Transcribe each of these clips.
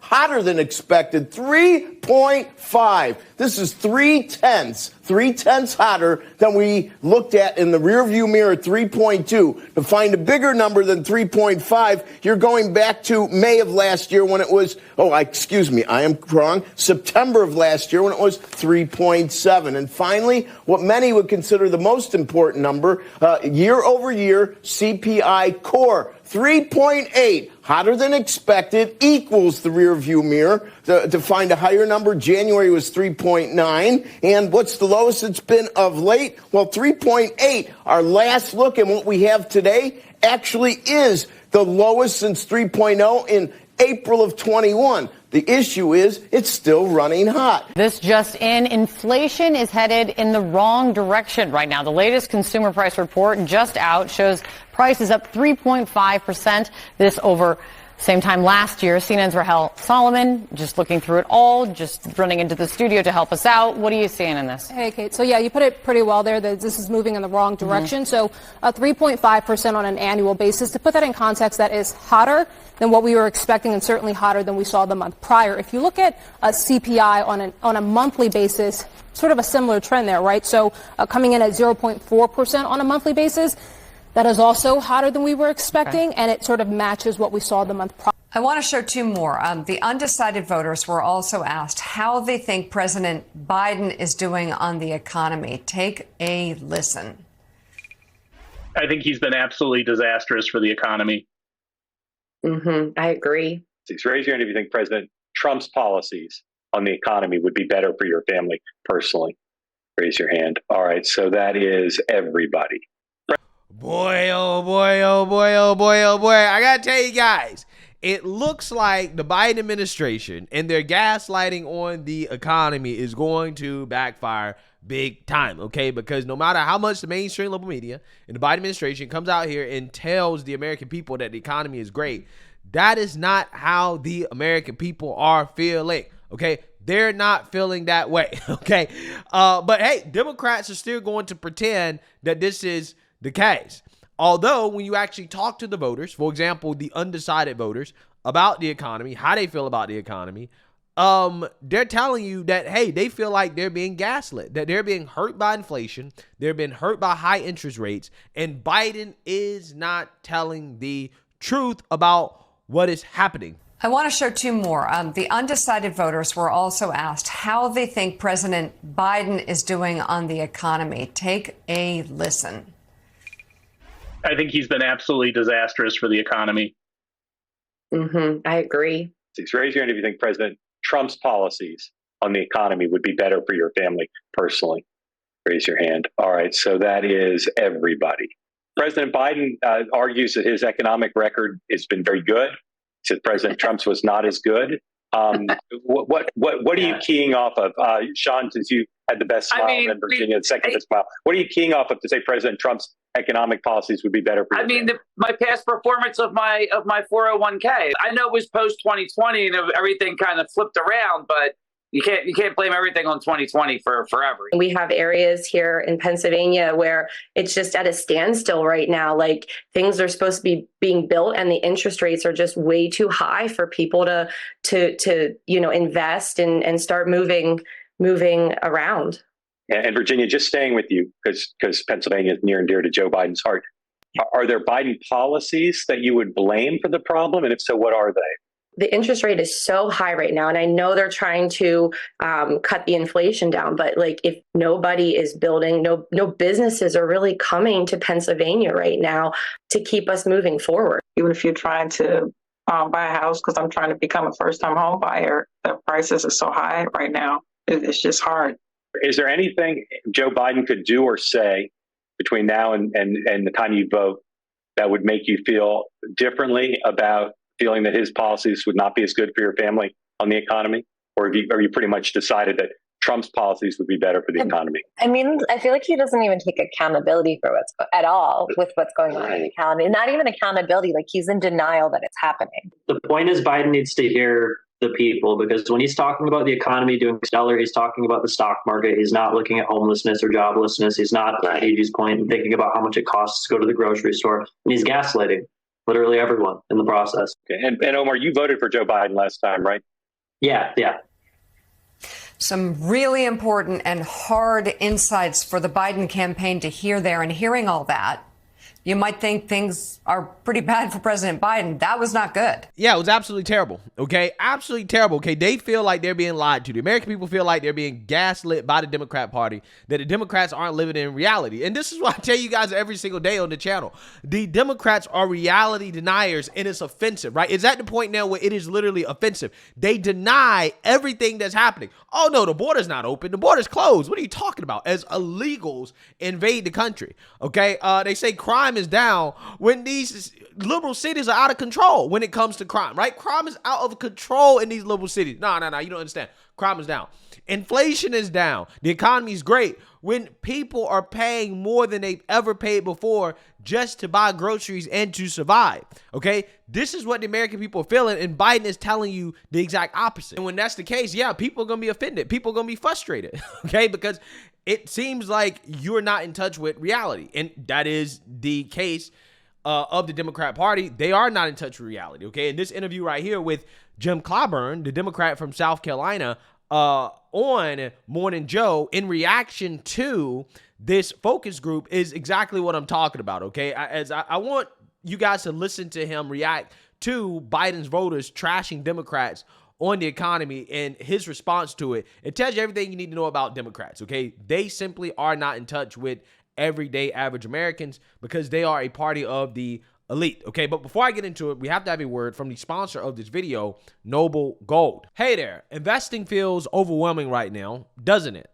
hotter than expected, 3.5. This is 3/10 hotter than we looked at in the rearview mirror, 3.2. To find a bigger number than 3.5, you're going back to May of last year when it was, I am wrong, September of last year when it was 3.7. And finally, what many would consider the most important number, year over year, CPI core, 3.8, hotter than expected, equals the rear view mirror. To find a higher number, January was 3.9. And what's the lowest it's been of late? Well, 3.8. Our last look and what we have today actually is the lowest since 3.0 in April of 21. The issue is it's still running hot. This just in, inflation is headed in the wrong direction right now. The latest consumer price report just out shows prices up 3.5%. This over same time last year. CNN's Rahel Solomon just looking through it all, just running into the studio to help us out. What are you seeing in this? Hey, Kate. So, yeah, you put it pretty well there that this is moving in the wrong direction. So 3.5% on an annual basis. To put that in context, that is hotter than what we were expecting and certainly hotter than we saw the month prior. If you look at CPI on a monthly basis, sort of a similar trend there, right? So coming in at 0.4% on a monthly basis, that is also hotter than we were expecting, and it sort of matches what we saw the month prior. I want to show two more. The undecided voters were also asked how they think President Biden is doing on the economy. Take a listen. I think he's been absolutely disastrous for the economy. I agree. Raise your hand if you think President Trump's policies on the economy would be better for your family personally. Raise your hand. All right, so that is everybody. Boy, oh boy, oh boy, oh boy, oh boy. I gotta tell you guys, it looks like the Biden administration and their gaslighting on the economy is going to backfire big time, okay? Because no matter how much the mainstream liberal media and the Biden administration comes out here and tells the American people that the economy is great, that is not how the American people are feeling, okay? They're not feeling that way, okay? But hey, Democrats are still going to pretend that this is the case. Although when you actually talk to the voters, for example, the undecided voters about the economy, how they feel about the economy, they're telling you that, hey, they feel like they're being gaslit, that they're being hurt by inflation, they're being hurt by high interest rates, and Biden is not telling the truth about what is happening. I want to show two more. The undecided voters were also asked how they think President Biden is doing on the economy. Take a listen. I think he's been absolutely disastrous for the economy. I agree. Raise your hand if you think President Trump's policies on the economy would be better for your family personally. Raise your hand. All right, so that is everybody. President Biden argues that his economic record has been very good. He said President Trump's was not as good. What are you keying off of? Sean, since you had the best smile, and Virginia the second best smile, what are you keying off of to say President Trump's economic policies would be better for you? My past performance of my 401k. I know it was post 2020 and everything kind of flipped around, but you can't blame everything on 2020 for forever. We have areas here in Pennsylvania where it's just at a standstill right now. Like things are supposed to be being built and the interest rates are just way too high for people to invest and start moving around. And Virginia, just staying with you because Pennsylvania is near and dear to Joe Biden's heart. Are there Biden policies that you would blame for the problem? And if so, what are they? The interest rate is so high right now. And I know they're trying to cut the inflation down. But like if nobody is building, no businesses are really coming to Pennsylvania right now to keep us moving forward. Even if you're trying to buy a house, because I'm trying to become a first-time home buyer, the prices are so high right now. It's just hard. Is there anything Joe Biden could do or say between now and the time you vote that would make you feel differently about feeling that his policies would not be as good for your family on the economy? Or are you pretty much decided that Trump's policies would be better for the economy? I feel like he doesn't even take accountability for what's going on in the economy. Not even accountability, like he's in denial that it's happening. The point is Biden needs to hear the people, because when he's talking about the economy doing stellar, he's talking about the stock market. He's not looking at homelessness or joblessness. He's not, at Agee's point, thinking about how much it costs to go to the grocery store. And he's gaslighting literally everyone in the process. Okay. And Omar, you voted for Joe Biden last time, right? Yeah. Some really important and hard insights for the Biden campaign to hear there. And hearing all that, you might think things are pretty bad for President Biden. That was not good. Yeah, it was absolutely terrible. Okay, absolutely terrible. Okay, they feel like they're being lied to. The American people feel like they're being gaslit by the Democrat Party, that the Democrats aren't living in reality. And this is what I tell you guys every single day on the channel. The Democrats are reality deniers, and it's offensive, right? It's at the point now where it is literally offensive. They deny everything that's happening. Oh, no, the border's not open. The border's closed. What are you talking about? As illegals invade the country, okay? They say crime is down when these liberal cities are out of control when it comes to crime, right? Crime is out of control in these liberal cities. No, you don't understand. Crime is down. Inflation is down. The economy is great when people are paying more than they've ever paid before just to buy groceries and to survive, okay? This is what the American people are feeling, and Biden is telling you the exact opposite. And when that's the case, yeah, people are going to be offended. People are going to be frustrated, okay? Because it seems like you're not in touch with reality, and that is the case of the Democrat Party. They are not in touch with reality, okay? In this interview right here with Jim Clyburn, the Democrat from South Carolina, on Morning Joe, in reaction to this focus group, is exactly what I'm talking about, okay? I want you guys to listen to him react to Biden's voters trashing Democrats on the economy and his response to it. It tells you everything you need to know about Democrats, okay? They simply are not in touch with everyday average Americans because they are a party of the elite, okay? But before I get into it, we have to have a word from the sponsor of this video, Noble Gold. Hey there, investing feels overwhelming right now, doesn't it?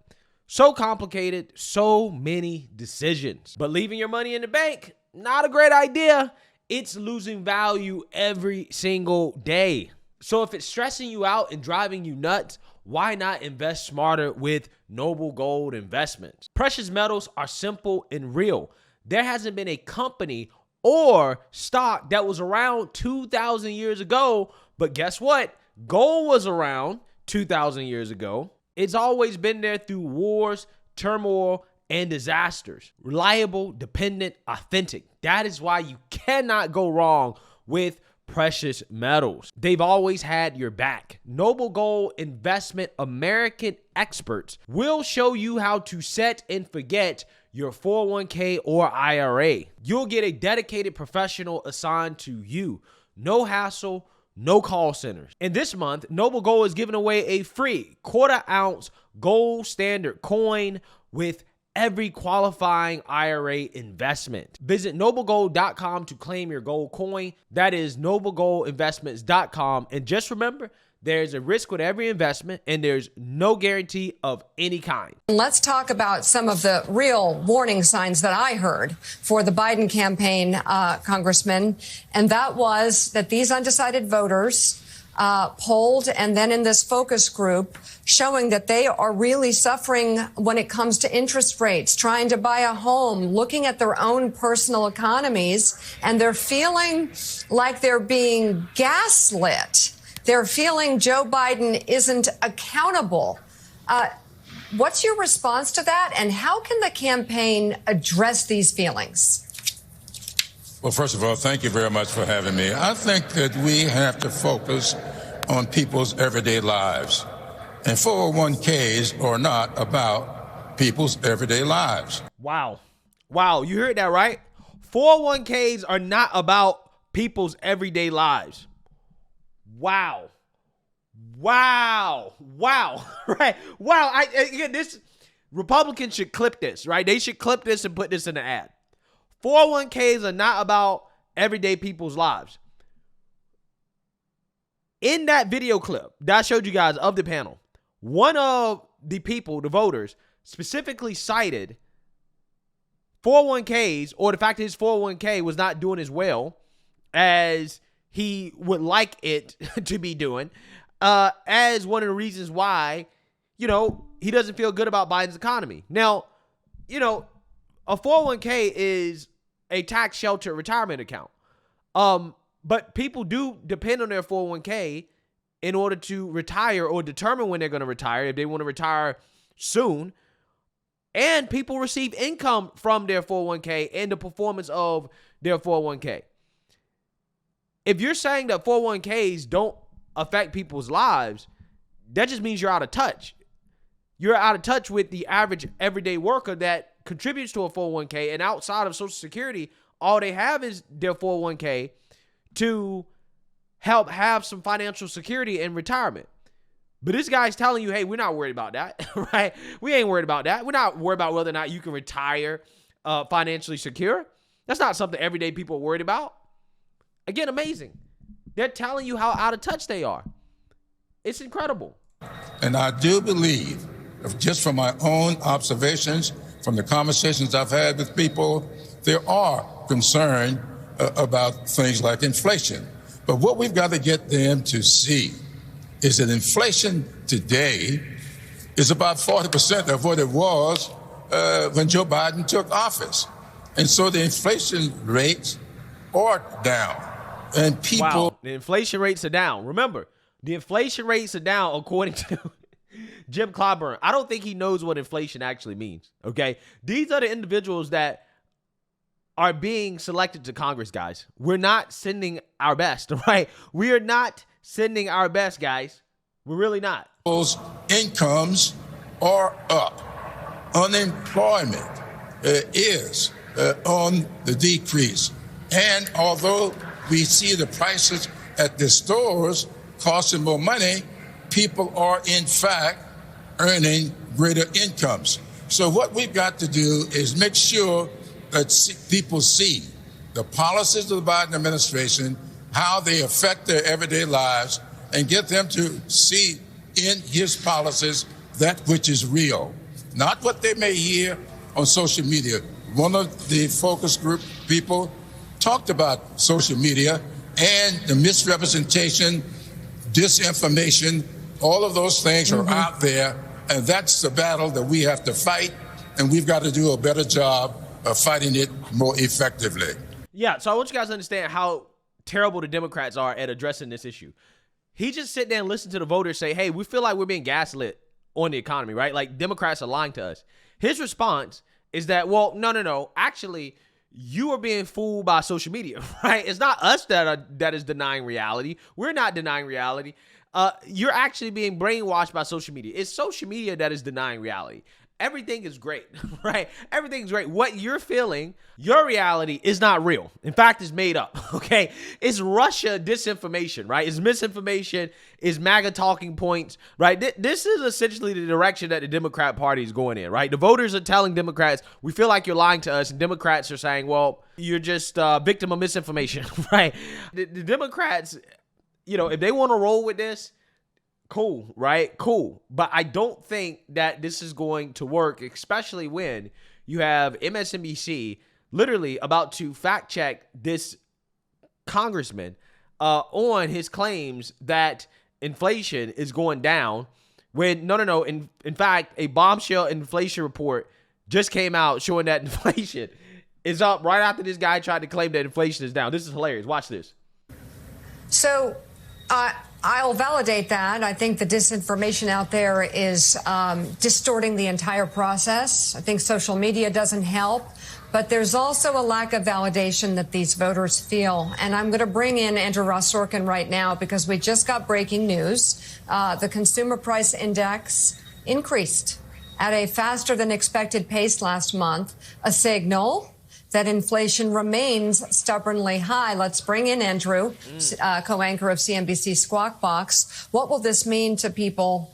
So complicated, so many decisions. But leaving your money in the bank, not a great idea. It's losing value every single day. So if it's stressing you out and driving you nuts, why not invest smarter with Noble Gold Investments? Precious metals are simple and real. There hasn't been a company or stock that was around 2,000 years ago, but guess what? Gold was around 2,000 years ago. It's always been there through wars, turmoil, and disasters. Reliable, dependent, authentic. That is why you cannot go wrong with precious metals. They've always had your back. Noble Gold Investment American experts will show you how to set and forget your 401k or IRA. You'll get a dedicated professional assigned to you. No hassle, no call centers. And this month, Noble Gold is giving away a free 1/4 ounce gold standard coin with every qualifying IRA investment. Visit noblegold.com to claim your gold coin. That is noblegoldinvestments.com. And just remember, there's a risk with every investment and there's no guarantee of any kind. Let's talk about some of the real warning signs that I heard for the Biden campaign, Congressman. And that was that these undecided voters polled, and then in this focus group, showing that they are really suffering when it comes to interest rates, trying to buy a home, looking at their own personal economies, and they're feeling like they're being gaslit. They're feeling Joe Biden isn't accountable. What's your response to that, and how can the campaign address these feelings? Well, first of all, thank you very much for having me. I think that we have to focus on people's everyday lives. And 401ks are not about people's everyday lives. Wow. You heard that, right? 401ks are not about people's everyday lives. Wow. Right. Wow. Again, this Republicans should clip this, right? They should clip this and put this in the ad. 401ks are not about everyday people's lives. In that video clip that I showed you guys of the panel, one of the people, the voters, specifically cited 401ks, or the fact that his 401k was not doing as well as he would like it to be doing, as one of the reasons why, he doesn't feel good about Biden's economy. Now, a 401k is a tax sheltered retirement account. But people do depend on their 401k in order to retire or determine when they're going to retire, if they want to retire soon. And people receive income from their 401k and the performance of their 401k. If you're saying that 401ks don't affect people's lives, that just means you're out of touch. You're out of touch with the average everyday worker that contributes to a 401k, and outside of Social Security, all they have is their 401k to help have some financial security in retirement. But this guy's telling you, hey, we're not worried about that, right? We ain't worried about that. We're not worried about whether or not you can retire financially secure. That's not something everyday people are worried about. Again, amazing. They're telling you how out of touch they are. It's incredible. And I do believe, just from my own observations, from the conversations I've had with people, there are concern about things like inflation. But what we've got to get them to see is that inflation today is about 40% of what it was when Joe Biden took office. And so the inflation rates are down. And people... Wow, the inflation rates are down. Remember, the inflation rates are down according to Jim Clyburn. I don't think he knows what inflation actually means, okay? These are the individuals that are being selected to Congress, guys. We're not sending our best, right? We are not sending our best, guys. We're really not. People's incomes are up. Unemployment is on the decrease. And although we see the prices at the stores costing more money, people are in fact earning greater incomes. So what we've got to do is make sure that people see the policies of the Biden administration, how they affect their everyday lives, and get them to see in his policies that which is real, not what they may hear on social media. One of the focus group people talked about social media and the misrepresentation, disinformation, all of those things are out there, and that's the battle that we have to fight, and we've got to do a better job of fighting it more effectively. Yeah, so I want you guys to understand how terrible the Democrats are at addressing this issue. He just sit there and listen to the voters say, hey, we feel like we're being gaslit on the economy, right? Like Democrats are lying to us. His response is that, well, no. Actually, you are being fooled by social media, right? It's not us that is denying reality. We're not denying reality. You're actually being brainwashed by social media. It's social media that is denying reality. Everything is great, right? Everything's great. What you're feeling, your reality is not real. In fact, it's made up, okay? It's Russia disinformation, right? It's misinformation. It's MAGA talking points, right? This is essentially the direction that the Democrat Party is going in, right? The voters are telling Democrats, we feel like you're lying to us, and Democrats are saying, well, you're just a victim of misinformation, right? The Democrats, if they want to roll with this, cool, right? Cool. But I don't think that this is going to work, especially when you have MSNBC literally about to fact check this congressman on his claims that inflation is going down when no. In fact, a bombshell inflation report just came out showing that inflation is up right after this guy tried to claim that inflation is down. This is hilarious. Watch this. So, I'll validate that. I think the disinformation out there is distorting the entire process. I think social media doesn't help. But there's also a lack of validation that these voters feel. And I'm going to bring in Andrew Ross Sorkin right now because we just got breaking news. The consumer price index increased at a faster than expected pace last month, a signal that inflation remains stubbornly high. Let's bring in Andrew, co-anchor of CNBC Squawk Box. What will this mean to people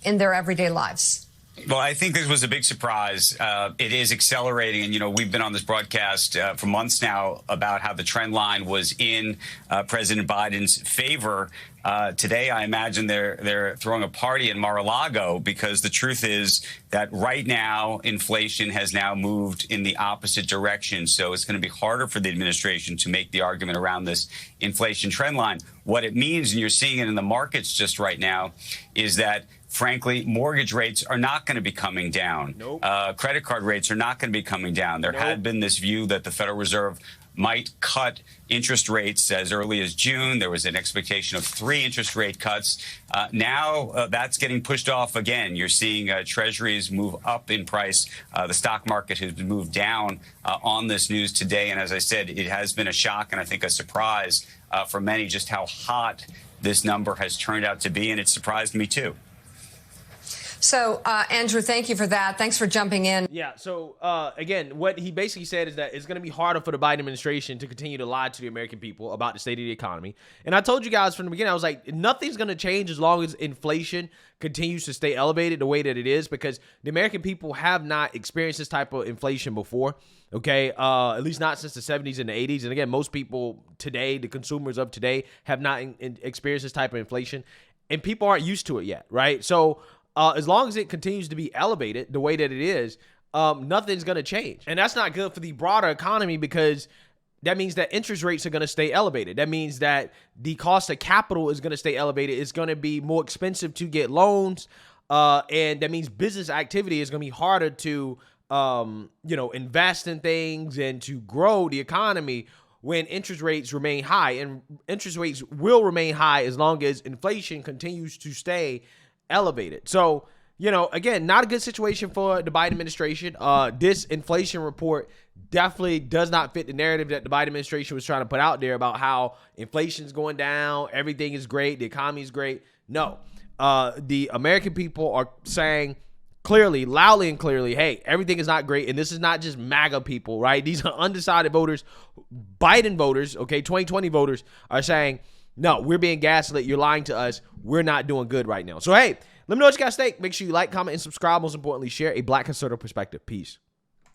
in their everyday lives? Well, I think this was a big surprise. It is accelerating. And, we've been on this broadcast for months now about how the trend line was in President Biden's favor. Today, I imagine they're throwing a party in Mar-a-Lago because the truth is that right now, inflation has now moved in the opposite direction. So it's going to be harder for the administration to make the argument around this inflation trend line. What it means, and you're seeing it in the markets just right now, is that frankly, mortgage rates are not going to be coming down. Nope. Credit card rates are not going to be coming down. There had been this view that the Federal Reserve might cut interest rates as early as June. There was an expectation of 3 interest rate cuts. Now that's getting pushed off again. You're seeing treasuries move up in price. The stock market has moved down on this news today. And as I said, it has been a shock and I think a surprise for many just how hot this number has turned out to be. And it surprised me, too. So, Andrew, thank you for that. Thanks for jumping in. Yeah. So, again, what he basically said is that it's going to be harder for the Biden administration to continue to lie to the American people about the state of the economy. And I told you guys from the beginning, I was like, nothing's going to change as long as inflation continues to stay elevated the way that it is, because the American people have not experienced this type of inflation before. Okay, at least not since the 70s and the 80s. And again, most people today, the consumers of today, have not experienced this type of inflation. And people aren't used to it yet, right? So as long as it continues to be elevated the way that it is, nothing's going to change. And that's not good for the broader economy, because that means that interest rates are going to stay elevated. That means that the cost of capital is going to stay elevated. It's going to be more expensive to get loans. And that means business activity is going to be harder to invest in things and to grow the economy when interest rates remain high. And interest rates will remain high as long as inflation continues to stay elevated. So, again, not a good situation for the Biden administration. This inflation report definitely does not fit the narrative that the Biden administration was trying to put out there about how inflation's going down, everything is great, the economy is great. No, the American people are saying clearly, loudly and clearly, hey, everything is not great. And this is not just MAGA people, right? These are undecided voters, Biden voters, okay, 2020 voters are saying, no, we're being gaslit. You're lying to us. We're not doing good right now. So, hey, let me know what you guys think. Make sure you like, comment, and subscribe. Most importantly, share a Black conservative perspective. Peace.